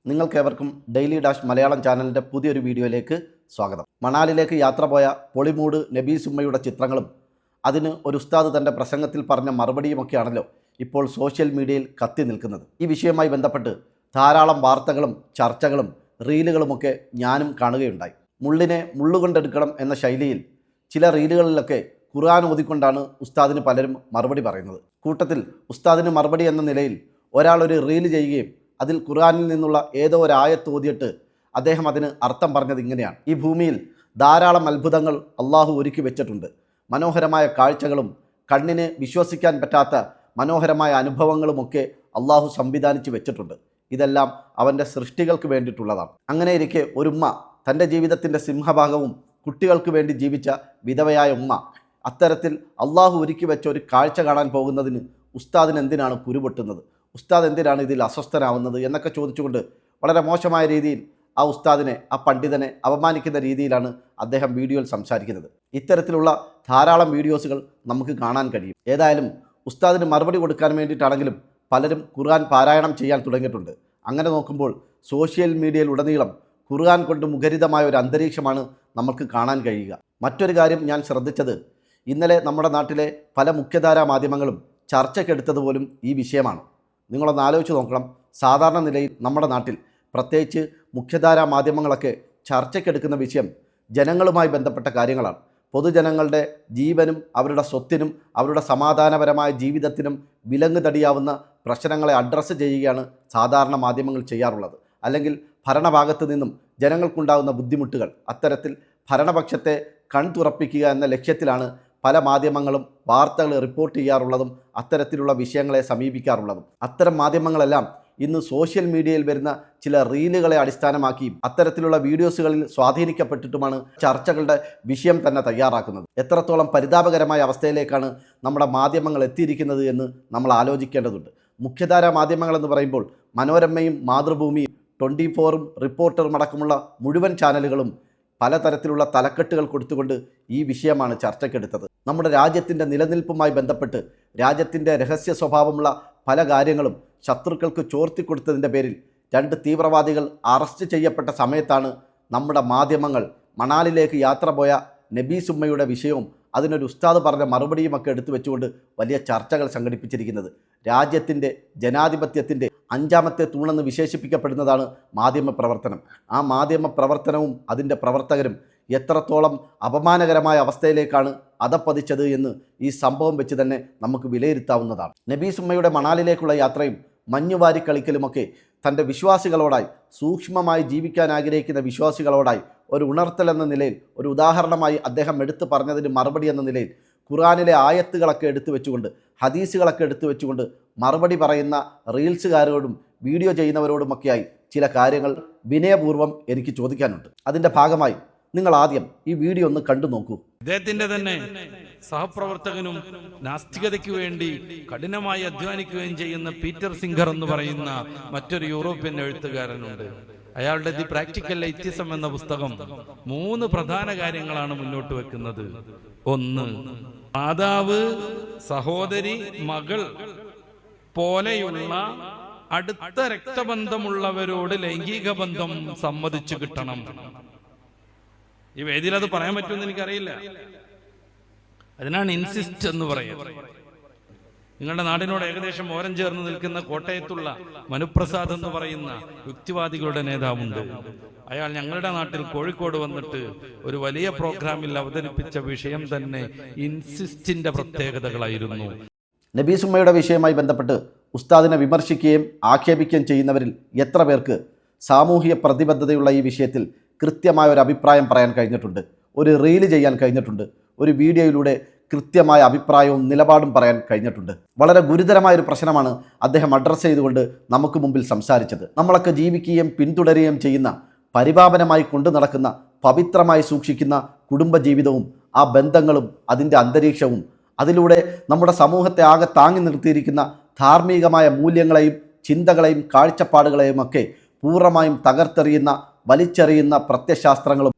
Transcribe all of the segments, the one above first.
നിങ്ങൾക്കേവർക്കും daily dash Malayalam ചാനലിൻ്റെ പുതിയൊരു വീഡിയോയിലേക്ക് സ്വാഗതം. മണാലിലേക്ക് യാത്ര പോയ പൊളിമൂട് നബീസ് ഉമ്മയുടെ ചിത്രങ്ങളും അതിന് ഒരു ഉസ്താദ് തൻ്റെ പ്രസംഗത്തിൽ പറഞ്ഞ മറുപടിയുമൊക്കെയാണല്ലോ ഇപ്പോൾ സോഷ്യൽ മീഡിയയിൽ കത്തി നിൽക്കുന്നത്. ഈ വിഷയവുമായി ബന്ധപ്പെട്ട് ധാരാളം വാർത്തകളും ചർച്ചകളും റീലുകളുമൊക്കെ ഞാനും കാണുകയുണ്ടായി. മുള്ളിനെ മുള്ളുകൊണ്ടെടുക്കണം എന്ന ശൈലിയിൽ ചില റീലുകളിലൊക്കെ ഖുർആൻ ഓതിക്കൊണ്ടാണ് ഉസ്താദിന് പലരും മറുപടി പറയുന്നത്. കൂട്ടത്തിൽ ഉസ്താദിന് മറുപടി എന്ന നിലയിൽ ഒരാൾ ഒരു റീല് ചെയ്യുകയും അതിൽ ഖുർആനിൽ നിന്നുള്ള ഏതോ ഒരു ആയത്ത് ഓതിയിട്ട് അദ്ദേഹം അതിന് അർത്ഥം പറഞ്ഞത് ഇങ്ങനെയാണ്: ഈ ഭൂമിയിൽ ധാരാളം അത്ഭുതങ്ങൾ അള്ളാഹു ഒരുക്കി വെച്ചിട്ടുണ്ട്. മനോഹരമായ കാഴ്ചകളും കണ്ണിന് വിശ്വസിക്കാൻ പറ്റാത്ത മനോഹരമായ അനുഭവങ്ങളുമൊക്കെ അള്ളാഹു സംവിധാനിച്ച് വെച്ചിട്ടുണ്ട്. ഇതെല്ലാം അവൻ്റെ സൃഷ്ടികൾക്ക് വേണ്ടിയിട്ടുള്ളതാണ്. അങ്ങനെയിരിക്കെ ഒരുമ്മ തൻ്റെ ജീവിതത്തിൻ്റെ സിംഹഭാഗവും കുട്ടികൾക്ക് വേണ്ടി ജീവിച്ച വിധവയായ ഉമ്മ അത്തരത്തിൽ അള്ളാഹു ഒരുക്കി വെച്ച ഒരു കാഴ്ച കാണാൻ പോകുന്നതിന് ഉസ്താദിന് എന്തിനാണ് കുരുപൊട്ടുന്നത്, ഉസ്താദ് എന്തിനാണ് ഇതിൽ അസ്വസ്ഥനാവുന്നത് എന്നൊക്കെ ചോദിച്ചുകൊണ്ട് വളരെ മോശമായ രീതിയിൽ ആ ഉസ്താദിനെ, ആ പണ്ഡിതനെ അപമാനിക്കുന്ന രീതിയിലാണ് അദ്ദേഹം വീഡിയോയിൽ സംസാരിക്കുന്നത്. ഇത്തരത്തിലുള്ള ധാരാളം വീഡിയോസുകൾ നമുക്ക് കാണാൻ കഴിയും. ഏതായാലും ഉസ്താദിന് മറുപടി കൊടുക്കാൻ വേണ്ടിയിട്ടാണെങ്കിലും പലരും ഖുർആൻ പാരായണം ചെയ്യാൻ തുടങ്ങിയിട്ടുണ്ട്. അങ്ങനെ നോക്കുമ്പോൾ സോഷ്യൽ മീഡിയയിൽ ഉടനീളം ഖുർആൻ കൊണ്ട് മുഖരിതമായ ഒരു അന്തരീക്ഷമാണ് നമുക്ക് കാണാൻ കഴിയുക. മറ്റൊരു കാര്യം ഞാൻ ശ്രദ്ധിച്ചത്, ഇന്നലെ നമ്മുടെ നാട്ടിലെ പല മുഖ്യധാരാ മാധ്യമങ്ങളും ചർച്ചയ്ക്കെടുത്തതുപോലും ഈ വിഷയമാണ്. നിങ്ങളൊന്ന് ആലോചിച്ച് നോക്കണം. സാധാരണ നിലയിൽ നമ്മുടെ നാട്ടിൽ പ്രത്യേകിച്ച് മുഖ്യധാരാ മാധ്യമങ്ങളൊക്കെ ചർച്ചയ്ക്കെടുക്കുന്ന വിഷയം ജനങ്ങളുമായി ബന്ധപ്പെട്ട കാര്യങ്ങളാണ്. പൊതുജനങ്ങളുടെ ജീവനും അവരുടെ സ്വത്തിനും അവരുടെ സമാധാനപരമായ ജീവിതത്തിനും വിലങ്ങ് തടിയാവുന്ന പ്രശ്നങ്ങളെ അഡ്രസ്സ് ചെയ്യുകയാണ് സാധാരണ മാധ്യമങ്ങൾ ചെയ്യാറുള്ളത്. അല്ലെങ്കിൽ ഭരണഭാഗത്ത് നിന്നും ജനങ്ങൾക്കുണ്ടാകുന്ന ബുദ്ധിമുട്ടുകൾ, അത്തരത്തിൽ ഭരണപക്ഷത്തെ കൺതുറപ്പിക്കുക എന്ന ലക്ഷ്യത്തിലാണ് പല മാധ്യമങ്ങളും വാർത്തകൾ റിപ്പോർട്ട് ചെയ്യാറുള്ളതും അത്തരത്തിലുള്ള വിഷയങ്ങളെ സമീപിക്കാറുള്ളതും. അത്തരം മാധ്യമങ്ങളെല്ലാം ഇന്ന് സോഷ്യൽ മീഡിയയിൽ വരുന്ന ചില റീലുകളെ അടിസ്ഥാനമാക്കിയും അത്തരത്തിലുള്ള വീഡിയോസുകളിൽ സ്വാധീനിക്കപ്പെട്ടിട്ടുമാണ് ചർച്ചകളുടെ വിഷയം തന്നെ തയ്യാറാക്കുന്നത്. എത്രത്തോളം പരിതാപകരമായ അവസ്ഥയിലേക്കാണ് നമ്മുടെ മാധ്യമങ്ങൾ എത്തിയിരിക്കുന്നത് എന്ന് നമ്മൾ ആലോചിക്കേണ്ടതുണ്ട്. മുഖ്യധാരാ മാധ്യമങ്ങളെന്ന് പറയുമ്പോൾ മനോരമയും മാതൃഭൂമിയും 24-ഉം റിപ്പോർട്ടറും അടക്കമുള്ള മുഴുവൻ ചാനലുകളും പലതരത്തിലുള്ള തലക്കെട്ടുകൾ കൊടുത്തുകൊണ്ട് ഈ വിഷയമാണ് ചർച്ചയ്ക്കെടുത്തത്. നമ്മുടെ രാജ്യത്തിൻ്റെ നിലനിൽപ്പുമായി ബന്ധപ്പെട്ട് രാജ്യത്തിൻ്റെ രഹസ്യ സ്വഭാവമുള്ള പല കാര്യങ്ങളും ശത്രുക്കൾക്ക് ചോർത്തിക്കൊടുത്തതിൻ്റെ പേരിൽ 2 തീവ്രവാദികൾ അറസ്റ്റ് ചെയ്യപ്പെട്ട സമയത്താണ് നമ്മുടെ മാധ്യമങ്ങൾ മണാലിലേക്ക് യാത്ര പോയ നബീസ് ഉമ്മയുടെ വിഷയവും അതിനൊരു ഉസ്താദ് പറഞ്ഞ മറുപടിയുമൊക്കെ എടുത്തു വെച്ചുകൊണ്ട് വലിയ ചർച്ചകൾ സംഘടിപ്പിച്ചിരിക്കുന്നത്. രാജ്യത്തിൻ്റെ ജനാധിപത്യത്തിൻ്റെ 5ാമത്തെ തൂണെന്ന് വിശേഷിപ്പിക്കപ്പെടുന്നതാണ് മാധ്യമ പ്രവർത്തനം. ആ മാധ്യമ പ്രവർത്തനവും അതിൻ്റെ പ്രവർത്തകരും എത്രത്തോളം അപമാനകരമായ അവസ്ഥയിലേക്കാണ് അധപ്പതിച്ചത് എന്ന് ഈ സംഭവം വെച്ച് തന്നെ നമുക്ക് വിലയിരുത്താവുന്നതാണ്. നബീസ് ഉമ്മയുടെ മണാലിലേക്കുള്ള യാത്രയും മഞ്ഞുവാരി കളിക്കലുമൊക്കെ തൻ്റെ വിശ്വാസികളോടായി, സൂക്ഷ്മമായി ജീവിക്കാൻ ആഗ്രഹിക്കുന്ന വിശ്വാസികളോടായി ഒരു ഉണർത്തൽ എന്ന നിലയിൽ, ഒരു ഉദാഹരണമായി അദ്ദേഹം എടുത്തു പറഞ്ഞതിന് മറുപടി എന്ന നിലയിൽ ഖുർആനിലെ ആയത്തുകളൊക്കെ എടുത്തു വെച്ചുകൊണ്ട്, ഹദീസുകളൊക്കെ എടുത്തു വെച്ചുകൊണ്ട് മറുപടി പറയുന്ന റീൽസുകാരോടും വീഡിയോ ചെയ്യുന്നവരോടുമൊക്കെയായി ചില കാര്യങ്ങൾ വിനയപൂർവ്വം എനിക്ക് ചോദിക്കാനുണ്ട്. അതിൻ്റെ ഭാഗമായി നിങ്ങൾ ആദ്യം ഈ വീഡിയോ ഒന്ന് കണ്ടു നോക്കൂ. അദ്ദേഹത്തിന്റെ തന്നെ സഹപ്രവർത്തകനും നാസ്തികതയ്ക്ക് വേണ്ടി കഠിനമായി അധ്വാനിക്കുകയും ചെയ്യുന്ന പീറ്റർ സിംഗർ എന്ന് പറയുന്ന മറ്റൊരു യൂറോപ്യൻ എഴുത്തുകാരനുണ്ട്. അയാളുടെ ദി പ്രാക്ടിക്കൽ എത്തിസം എന്ന പുസ്തകം 3 പ്രധാന കാര്യങ്ങളാണ് മുന്നോട്ട് വെക്കുന്നത്. 1, മാതാവ്, സഹോദരി, മകൾ പോലെയുള്ള അടുത്ത രക്തബന്ധമുള്ളവരോട് ലൈംഗിക ബന്ധം സമ്മതിച്ചു കിട്ടണം. ഈ വേദിയിൽ അത് പറയാൻ പറ്റുമെന്ന് എനിക്കറിയില്ല. അതിനാണ് ഇൻസിസ്റ്റ് എന്ന് പറയുന്നത്. നിങ്ങളുടെ നാടിനോട് ഏകദേശം ഓരം ചേർന്ന് നിൽക്കുന്ന കോട്ടയത്തുള്ള മനുപ്രസാദ് എന്ന് പറയുന്ന യുക്തിവാദികളുടെ നേതാവുണ്ട്. അയാൾ ഞങ്ങളുടെ നാട്ടിൽ കോഴിക്കോട് വന്നിട്ട് ഒരു വലിയ പ്രോഗ്രാമിൽ അവതരിപ്പിച്ച വിഷയം തന്നെ ഇൻസിസ്റ്റിന്റെ പ്രത്യേകതകളായിരുന്നു. നബീസ് ഉമ്മയുടെ വിഷയവുമായി ബന്ധപ്പെട്ട് ഉസ്താദിനെ വിമർശിക്കുകയും ആക്ഷേപിക്കുകയും ചെയ്യുന്നവരിൽ എത്ര പേർക്ക് സാമൂഹിക പ്രതിബദ്ധതയുള്ള ഈ വിഷയത്തിൽ കൃത്യമായ ഒരു അഭിപ്രായം പറയാൻ കഴിഞ്ഞിട്ടുണ്ട്, ഒരു റീല് ചെയ്യാൻ കഴിഞ്ഞിട്ടുണ്ട്, ഒരു വീഡിയോയിലൂടെ കൃത്യമായ അഭിപ്രായവും നിലപാടും പറയാൻ കഴിഞ്ഞിട്ടുണ്ട്. വളരെ ഗുരുതരമായൊരു പ്രശ്നമാണ് അദ്ദേഹം അഡ്രസ്സ് ചെയ്തുകൊണ്ട് നമുക്ക് മുമ്പിൽ സംസാരിച്ചത്. നമ്മളൊക്കെ ജീവിക്കുകയും പിന്തുടരുകയും ചെയ്യുന്ന, പരിപാവനമായി കൊണ്ടു നടക്കുന്ന, പവിത്രമായി സൂക്ഷിക്കുന്ന കുടുംബജീവിതവും ആ ബന്ധങ്ങളും അതിൻ്റെ അന്തരീക്ഷവും അതിലൂടെ നമ്മുടെ സമൂഹത്തെ ആകെ താങ്ങി നിർത്തിയിരിക്കുന്ന ധാർമ്മികമായ മൂല്യങ്ങളെയും ചിന്തകളെയും കാഴ്ചപ്പാടുകളെയും ഒക്കെ പൂർണ്ണമായും തകർത്തെറിയുന്ന, വലിച്ചെറിയുന്ന പ്രത്യയശാസ്ത്രങ്ങളും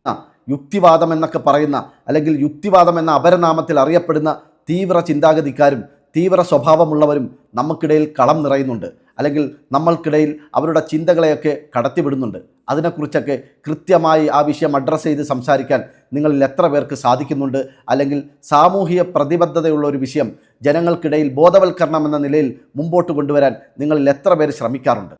യുക്തിവാദം എന്നൊക്കെ പറയുന്ന, അല്ലെങ്കിൽ യുക്തിവാദം എന്ന അപരനാമത്തിൽ അറിയപ്പെടുന്ന തീവ്ര ചിന്താഗതിക്കാരും തീവ്ര സ്വഭാവമുള്ളവരും നമുക്കിടയിൽ കളം നിറയുന്നുണ്ട്. അല്ലെങ്കിൽ നമ്മൾക്കിടയിൽ അവരുടെ ചിന്തകളെയൊക്കെ കടത്തിവിടുന്നുണ്ട്. അതിനെക്കുറിച്ചൊക്കെ കൃത്യമായി ആ വിഷയം അഡ്രസ്സ് ചെയ്ത് സംസാരിക്കാൻ നിങ്ങളിൽ എത്ര പേർക്ക് സാധിക്കുന്നുണ്ട്? അല്ലെങ്കിൽ സാമൂഹിക പ്രതിബദ്ധതയുള്ള ഒരു വിഷയം ജനങ്ങൾക്കിടയിൽ ബോധവൽക്കരണം എന്ന നിലയിൽ മുമ്പോട്ട് കൊണ്ടുവരാൻ നിങ്ങളിൽ എത്ര പേര് ശ്രമിക്കാറുണ്ട്?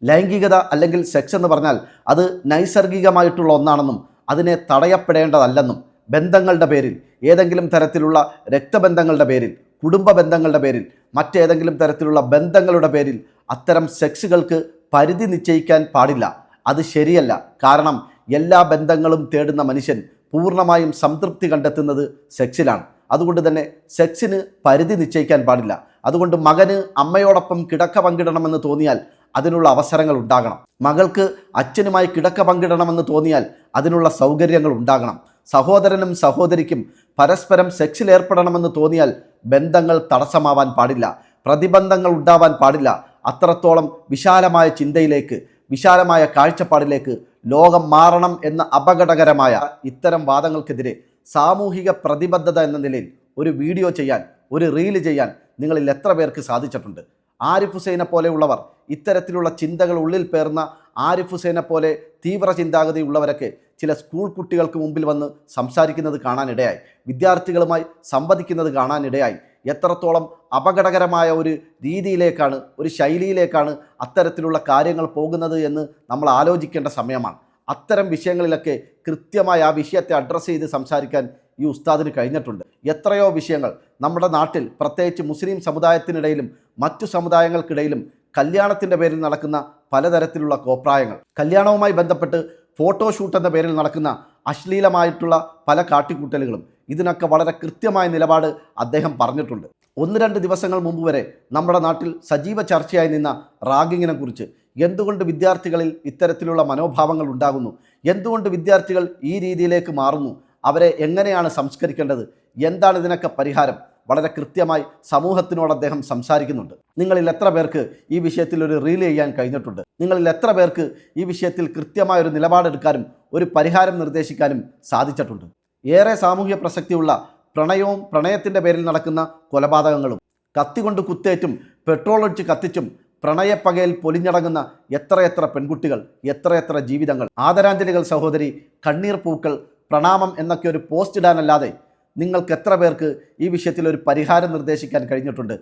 ലൈംഗികത അല്ലെങ്കിൽ സെക്സ് എന്ന് പറഞ്ഞാൽ അത് നൈസർഗികമായിട്ടുള്ള ഒന്നാണെന്നും അതിനെ തടയപ്പെടേണ്ടതല്ലെന്നും ബന്ധങ്ങളുടെ പേരിൽ, ഏതെങ്കിലും തരത്തിലുള്ള രക്തബന്ധങ്ങളുടെ പേരിൽ, കുടുംബ ബന്ധങ്ങളുടെ പേരിൽ, മറ്റേതെങ്കിലും തരത്തിലുള്ള ബന്ധങ്ങളുടെ പേരിൽ അത്തരം സെക്സുകൾക്ക് പരിധി നിശ്ചയിക്കാൻ പാടില്ല. അത് ശരിയല്ല. കാരണം എല്ലാ ബന്ധങ്ങളും തേടുന്ന മനുഷ്യൻ പൂർണ്ണമായും സംതൃപ്തി കണ്ടെത്തുന്നത് സെക്സിലാണ്. അതുകൊണ്ട് തന്നെ സെക്സിന് പരിധി നിശ്ചയിക്കാൻ പാടില്ല. അതുകൊണ്ട് മകന് അമ്മയോടൊപ്പം കിടക്ക പങ്കിടണമെന്ന് തോന്നിയാൽ അതിനുള്ള അവസരങ്ങൾ ഉണ്ടാകണം. മകൾക്ക് അച്ഛനുമായി കിടക്ക പങ്കിടണമെന്ന് തോന്നിയാൽ അതിനുള്ള സൗകര്യങ്ങൾ ഉണ്ടാകണം. സഹോദരനും സഹോദരിക്കും പരസ്പരം സെക്സിൽ ഏർപ്പെടണമെന്ന് തോന്നിയാൽ ബന്ധങ്ങൾ തടസ്സമാവാൻ പാടില്ല, പ്രതിബന്ധങ്ങൾ ഉണ്ടാവാൻ പാടില്ല. അത്രത്തോളം വിശാലമായ ചിന്തയിലേക്ക്, വിശാലമായ കാഴ്ചപ്പാടിലേക്ക് ലോകം മാറണം എന്ന അപകടകരമായ ഇത്തരം വാദങ്ങൾക്കെതിരെ സാമൂഹിക പ്രതിബദ്ധത എന്ന നിലയിൽ ഒരു വീഡിയോ ചെയ്യാൻ, ഒരു റീല് ചെയ്യാൻ നിങ്ങളിൽ എത്ര പേർക്ക് സാധിച്ചിട്ടുണ്ട്? ആരിഫ് ഹുസൈനെ പോലെയുള്ളവർ, ഇത്തരത്തിലുള്ള ചിന്തകൾ ഉള്ളിൽ പേർന്ന ആരിഫ് ഹുസൈനെ പോലെ തീവ്ര ചിന്താഗതിയുള്ളവരൊക്കെ ചില സ്കൂൾ കുട്ടികൾക്ക് മുമ്പിൽ വന്ന് സംസാരിക്കുന്നത് കാണാനിടയായി, വിദ്യാർത്ഥികളുമായി സംവദിക്കുന്നത് കാണാനിടയായി. എത്രത്തോളം അപകടകരമായ ഒരു രീതിയിലേക്കാണ്, ഒരു ശൈലിയിലേക്കാണ് അത്തരത്തിലുള്ള കാര്യങ്ങൾ പോകുന്നത് എന്ന് നമ്മൾ ആലോചിക്കേണ്ട സമയമാണ്. അത്തരം വിഷയങ്ങളിലൊക്കെ കൃത്യമായി ആ വിഷയത്തെ അഡ്രസ്സ് ചെയ്ത് സംസാരിക്കാൻ ഈ ഉസ്താദിന് കഴിഞ്ഞിട്ടുണ്ട്. എത്രയോ വിഷയങ്ങൾ നമ്മുടെ നാട്ടിൽ, പ്രത്യേകിച്ച് മുസ്ലിം സമുദായത്തിനിടയിലും മറ്റു സമുദായങ്ങൾക്കിടയിലും കല്യാണത്തിൻ്റെ പേരിൽ നടക്കുന്ന പലതരത്തിലുള്ള കോപ്രായങ്ങൾ, കല്യാണവുമായി ബന്ധപ്പെട്ട് ഫോട്ടോഷൂട്ട് എന്ന പേരിൽ നടക്കുന്ന അശ്ലീലമായിട്ടുള്ള പല കാട്ടിക്കൂട്ടലുകളും, ഇതിനൊക്കെ വളരെ കൃത്യമായ നിലപാട് അദ്ദേഹം പറഞ്ഞിട്ടുണ്ട്. 1-2 ദിവസങ്ങൾ മുമ്പ് വരെ നമ്മുടെ നാട്ടിൽ സജീവ ചർച്ചയായി നിന്ന റാഗിങ്ങിനെ കുറിച്ച്, എന്തുകൊണ്ട് വിദ്യാർത്ഥികളിൽ ഇത്തരത്തിലുള്ള മനോഭാവങ്ങൾ ഉണ്ടാകുന്നു, എന്തുകൊണ്ട് വിദ്യാർത്ഥികൾ ഈ രീതിയിലേക്ക് മാറുന്നു, അവരെ എങ്ങനെയാണ് സംസ്കരിക്കേണ്ടത്, എന്താണ് ഇതിനൊക്കെ പരിഹാരം, വളരെ കൃത്യമായി സമൂഹത്തിനോട് അദ്ദേഹം സംസാരിക്കുന്നുണ്ട്. നിങ്ങളിൽ എത്ര പേർക്ക് ഈ വിഷയത്തിൽ ഒരു റീൽ ചെയ്യാൻ കഴിഞ്ഞിട്ടുണ്ട്? നിങ്ങളിൽ എത്ര പേർക്ക് ഈ വിഷയത്തിൽ കൃത്യമായൊരു നിലപാടെടുക്കാനും ഒരു പരിഹാരം നിർദ്ദേശിക്കാനും സാധിച്ചിട്ടുണ്ട്? ഏറെ സാമൂഹ്യ പ്രസക്തിയുള്ള പ്രണയവും പ്രണയത്തിൻ്റെ പേരിൽ നടക്കുന്ന കൊലപാതകങ്ങളും, കത്തികൊണ്ട് കുത്തേറ്റും പെട്രോൾ ഒഴിച്ച് കത്തിച്ചും പ്രണയപ്പകയിൽ പൊലിഞ്ഞടങ്ങുന്ന എത്രയെത്ര പെൺകുട്ടികൾ, എത്രയെത്ര ജീവിതങ്ങൾ. ആദരാഞ്ജലികൾ സഹോദരി, കണ്ണീർ പൂക്കൾ, പ്രണാമം എന്നൊക്കെ ഒരു പോസ്റ്റ് ഇടാനല്ലാതെ നിങ്ങൾക്ക് എത്ര പേർക്ക് ഈ വിഷയത്തിൽ ഒരു പരിഹാരം നിർദ്ദേശിക്കാൻ കഴിഞ്ഞിട്ടുണ്ട്?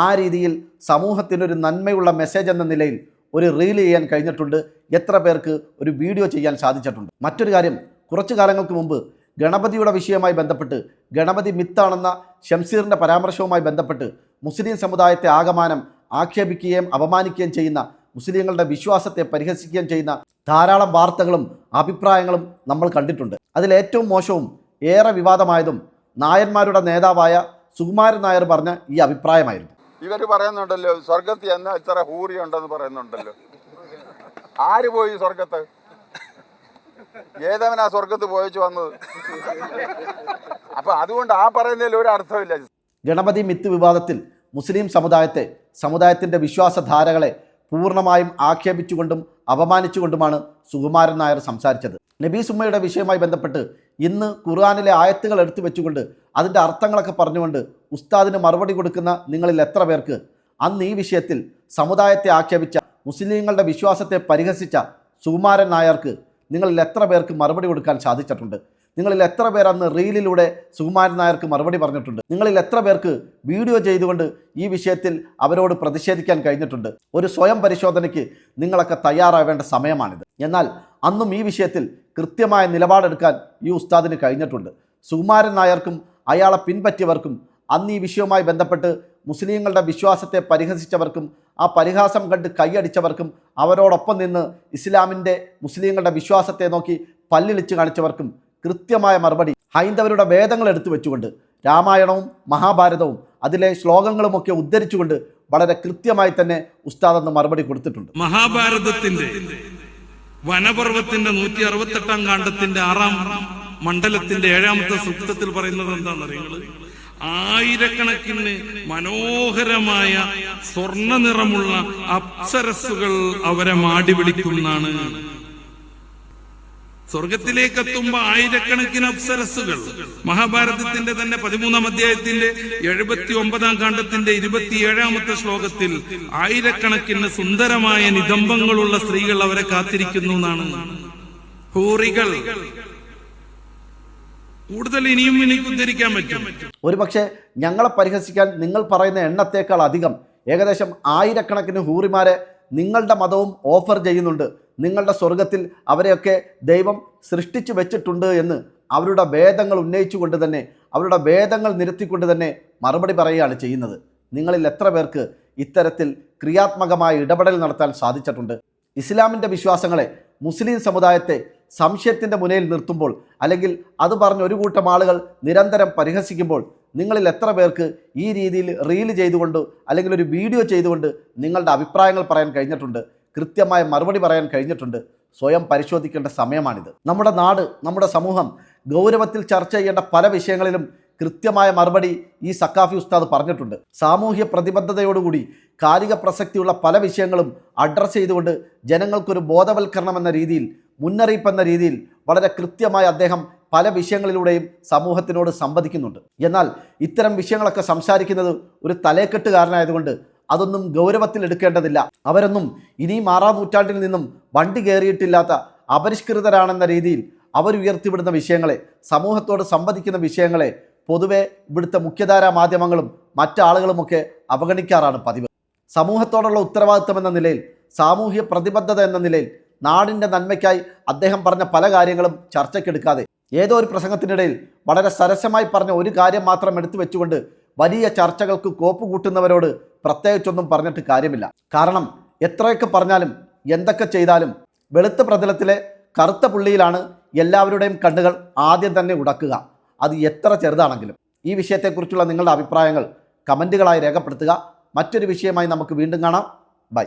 ആ രീതിയിൽ സമൂഹത്തിനൊരു നന്മയുള്ള മെസ്സേജ് എന്ന നിലയിൽ ഒരു റീൽ ചെയ്യാൻ കഴിഞ്ഞിട്ടുണ്ട്? എത്ര പേർക്ക് ഒരു വീഡിയോ ചെയ്യാൻ സാധിച്ചിട്ടുണ്ട്? മറ്റൊരു കാര്യം, കുറച്ചു കാലങ്ങൾക്ക് മുമ്പ് ഗണപതിയുടെ വിഷയവുമായി ബന്ധപ്പെട്ട്, ഗണപതി മിത്താണെന്ന ഷംസീറിൻ്റെ പരാമർശവുമായി ബന്ധപ്പെട്ട് മുസ്ലിം സമുദായത്തെ ആകമാനം ആക്ഷേപിക്കുകയും അപമാനിക്കുകയും ചെയ്യുന്ന, മുസ്ലിങ്ങളുടെ വിശ്വാസത്തെ പരിഹസിക്കുകയും ചെയ്യുന്ന ധാരാളം വാർത്തകളും അഭിപ്രായങ്ങളും നമ്മൾ കണ്ടിട്ടുണ്ട്. അതിലേറ്റവും മോശവും ഏറെ വിവാദമായതും നായന്മാരുടെ നേതാവായ സുകുമാരൻ നായർ പറഞ്ഞ ഈ അഭിപ്രായമായിരുന്നു. ഇവർ പറയുന്നുണ്ടല്ലോ സ്വർഗത്തിൽ എന്ന് ഇത്ര ഹൂറി ഉണ്ടെന്ന് പറയുന്നുണ്ടല്ലോ. ആര് പോയി സ്വർഗത്ത്? ഏതവനാ സ്വർഗത്ത് പോയിച്ചു വന്നത്? അപ്പൊ അതുകൊണ്ട് ആ പറയുന്നതിൽ ഒരു അർത്ഥമില്ല. ഗണപതി മിത്ത് വിവാദത്തിൽ മുസ്ലിം സമുദായത്തിൻ്റെ വിശ്വാസധാരകളെ പൂർണ്ണമായും ആക്ഷേപിച്ചുകൊണ്ടും അപമാനിച്ചുകൊണ്ടുമാണ് സുകുമാരൻ നായർ സംസാരിച്ചത്. നബീസ് ഉമ്മയുടെ വിഷയവുമായി ബന്ധപ്പെട്ട് ഇന്ന് ഖുർആനിലെ ആയത്തുകൾ എടുത്തു വെച്ചുകൊണ്ട് അതിൻ്റെ അർത്ഥങ്ങളൊക്കെ പറഞ്ഞുകൊണ്ട് ഉസ്താദിന് മറുപടി കൊടുക്കുന്ന നിങ്ങളിൽ എത്ര പേർക്ക് അന്ന് ഈ വിഷയത്തിൽ സമുദായത്തെ ആക്ഷേപിച്ച, മുസ്ലിങ്ങളുടെ വിശ്വാസത്തെ പരിഹസിച്ച സുകുമാരൻ നായർക്ക് നിങ്ങളിൽ എത്ര പേർക്ക് മറുപടി കൊടുക്കാൻ സാധിച്ചിട്ടുണ്ട്? നിങ്ങളിൽ എത്ര പേർ അന്ന് റീലിലൂടെ സുകുമാരൻ നായർക്ക് മറുപടി പറഞ്ഞിട്ടുണ്ട്? നിങ്ങളിൽ എത്ര പേർക്ക് വീഡിയോ ചെയ്തുകൊണ്ട് ഈ വിഷയത്തിൽ അവരോട് പ്രതിഷേധിക്കാൻ കഴിഞ്ഞിട്ടുണ്ട്? ഒരു സ്വയം പരിശോധനയ്ക്ക് നിങ്ങളൊക്കെ തയ്യാറാവേണ്ട സമയമാണിത്. എന്നാൽ അന്നും ഈ വിഷയത്തിൽ കൃത്യമായ നിലപാടെടുക്കാൻ ഈ ഉസ്താദിന് കഴിഞ്ഞിട്ടുണ്ട്. സുകുമാരൻ നായർക്കും അയാളെ പിൻപറ്റിയവർക്കും, അന്ന് ഈ വിഷയവുമായി ബന്ധപ്പെട്ട് മുസ്ലിങ്ങളുടെ വിശ്വാസത്തെ പരിഹസിച്ചവർക്കും, ആ പരിഹാസം കണ്ട് കൈയടിച്ചവർക്കും, അവരോടൊപ്പം നിന്ന് ഇസ്ലാമിൻ്റെ, മുസ്ലിങ്ങളുടെ വിശ്വാസത്തെ നോക്കി പല്ലിളിച്ച് കാണിച്ചവർക്കും കൃത്യമായ മറുപടി ഹൈന്ദവരുടെ വേദങ്ങൾ എടുത്തു വെച്ചുകൊണ്ട്, രാമായണവും മഹാഭാരതവും അതിലെ ശ്ലോകങ്ങളുമൊക്കെ ഉദ്ധരിച്ചുകൊണ്ട് വളരെ കൃത്യമായി തന്നെ ഉസ്താദ് അന്ന് മറുപടി കൊടുത്തിട്ടുണ്ട്. മഹാഭാരതത്തിന്റെ വനപർവ്വത്തിന്റെ 168 കാണ്ഡത്തിന്റെ 6-ാം മണ്ഡലത്തിന്റെ 7-ാമത്തെ സൂക്തത്തിൽ പറയുന്നത് എന്താണെന്നറിയുന്നത്? ആയിരക്കണക്കിന് മനോഹരമായ സ്വർണ്ണ നിറമുള്ള അപ്സരസ്സുകൾ അവരെ മാടി വിളിക്കുന്നതാണ്. സ്വർഗത്തിലേക്ക് എത്തുമ്പോ ആയിരക്കണക്കിന് അപ്സരസ്സുകൾ. മഹാഭാരതത്തിന്റെ തന്നെ 13-ാം അധ്യായത്തിന്റെ 79-ാം കാണ്ഡത്തിന്റെ 27-ാമത്തെ ശ്ലോകത്തിൽ ആയിരക്കണക്കിന് സുന്ദരമായ നിതംബങ്ങളുള്ള സ്ത്രീകൾ അവരെ കാത്തിരിക്കുന്നു എന്നാണ്. ഹൂറികൾ. കൂടുതൽ ഇനിയും എനിക്ക് ഉദ്ധരിക്കാൻ പറ്റും. ഒരുപക്ഷെ ഞങ്ങളെ പരിഹസിക്കാൻ നിങ്ങൾ പറയുന്ന എണ്ണത്തേക്കാൾ അധികം ഏകദേശം ആയിരക്കണക്കിന് ഹൂറിമാരെ നിങ്ങളുടെ മതവും ഓഫർ ചെയ്യുന്നുണ്ട്. നിങ്ങളുടെ സ്വർഗത്തിൽ അവരെയൊക്കെ ദൈവം സൃഷ്ടിച്ചു വെച്ചിട്ടുണ്ട് എന്ന് അവരുടെ വേദങ്ങൾ ഉന്നയിച്ചുകൊണ്ട് തന്നെ, അവരുടെ വേദങ്ങൾ നിരത്തിക്കൊണ്ട് തന്നെ മറുപടി പറയുകയാണ് ചെയ്യുന്നത്. നിങ്ങളിൽ എത്ര പേർക്ക് ഇത്തരത്തിൽ ക്രിയാത്മകമായ ഇടപെടൽ നടത്താൻ സാധിച്ചിട്ടുണ്ട്? ഇസ്ലാമിൻ്റെ വിശ്വാസങ്ങളെ, മുസ്ലിം സമുദായത്തെ സംശയത്തിൻ്റെ മുനയിൽ നിർത്തുമ്പോൾ, അല്ലെങ്കിൽ അത് പറഞ്ഞ് ഒരു കൂട്ടം ആളുകൾ നിരന്തരം പരിഹസിക്കുമ്പോൾ നിങ്ങളിൽ എത്ര പേർക്ക് ഈ രീതിയിൽ റീൽ ചെയ്തുകൊണ്ട് അല്ലെങ്കിൽ ഒരു വീഡിയോ ചെയ്തുകൊണ്ട് നിങ്ങളുടെ അഭിപ്രായങ്ങൾ പറയാൻ കഴിഞ്ഞിട്ടുണ്ട്? കൃത്യമായ മറുപടി പറയാൻ കഴിഞ്ഞിട്ടുണ്ട്? സ്വയം പരിശോധിക്കേണ്ട സമയമാണിത്. നമ്മുടെ നാട്, നമ്മുടെ സമൂഹം ഗൗരവത്തിൽ ചർച്ച ചെയ്യേണ്ട പല വിഷയങ്ങളിലും കൃത്യമായ മറുപടി ഈ സക്കാഫി ഉസ്താദ് പറഞ്ഞിട്ടുണ്ട്. സാമൂഹ്യ പ്രതിബദ്ധതയോടുകൂടി കാലിക പ്രസക്തിയുള്ള പല വിഷയങ്ങളും അഡ്രസ്സ് ചെയ്തുകൊണ്ട് ജനങ്ങൾക്കൊരു ബോധവൽക്കരണം എന്ന രീതിയിൽ, മുന്നറിയിപ്പ് എന്ന രീതിയിൽ വളരെ കൃത്യമായി അദ്ദേഹം പല വിഷയങ്ങളിലൂടെയും സമൂഹത്തിനോട് സംവദിക്കുന്നുണ്ട്. എന്നാൽ ഇത്തരം വിഷയങ്ങളൊക്കെ സംസാരിക്കുന്നത് ഒരു തലേക്കെട്ടുകാരനായതുകൊണ്ട് അതൊന്നും ഗൗരവത്തിൽ എടുക്കേണ്ടതില്ല. അവരൊന്നും ഇനിയും 6-ാം നൂറ്റാണ്ടിൽ നിന്നും വണ്ടി കയറിയിട്ടില്ലാത്ത അപരിഷ്കൃതരാണെന്ന രീതിയിൽ അവരുയർത്തിവിടുന്ന വിഷയങ്ങളെ, സമൂഹത്തോട് സംവദിക്കുന്ന വിഷയങ്ങളെ പൊതുവെ ഇവിടുത്തെ മുഖ്യധാരാ മാധ്യമങ്ങളും മറ്റാളുകളുമൊക്കെ അവഗണിക്കാറാണ് പതിവ്. സമൂഹത്തോടുള്ള ഉത്തരവാദിത്വം എന്ന നിലയിൽ, സാമൂഹ്യ പ്രതിബദ്ധത എന്ന നിലയിൽ, നാടിൻ്റെ നന്മയ്ക്കായി അദ്ദേഹം പറഞ്ഞ പല കാര്യങ്ങളും ചർച്ചയ്ക്കെടുക്കാതെ ഏതോ ഒരു പ്രസംഗത്തിനിടയിൽ വളരെ സരസമായി പറഞ്ഞ ഒരു കാര്യം മാത്രം എടുത്തു വെച്ചുകൊണ്ട് വലിയ ചർച്ചകൾക്ക് കോപ്പ് കൂട്ടുന്നവരോട് പ്രത്യേകിച്ചൊന്നും പറഞ്ഞിട്ട് കാര്യമില്ല. കാരണം എത്രയൊക്കെ പറഞ്ഞാലും എന്തൊക്കെ ചെയ്താലും വെളുത്ത പ്രതലത്തിലെ കറുത്ത പുള്ളിയിലാണ് എല്ലാവരുടെയും കണ്ണുകൾ ആദ്യം തന്നെ ഉടക്കുക, അത് എത്ര ചെറുതാണെങ്കിലും. ഈ വിഷയത്തെക്കുറിച്ചുള്ള നിങ്ങളുടെ അഭിപ്രായങ്ങൾ കമൻറ്റുകളായി രേഖപ്പെടുത്തുക. മറ്റൊരു വിഷയമായി നമുക്ക് വീണ്ടും കാണാം. ബൈ.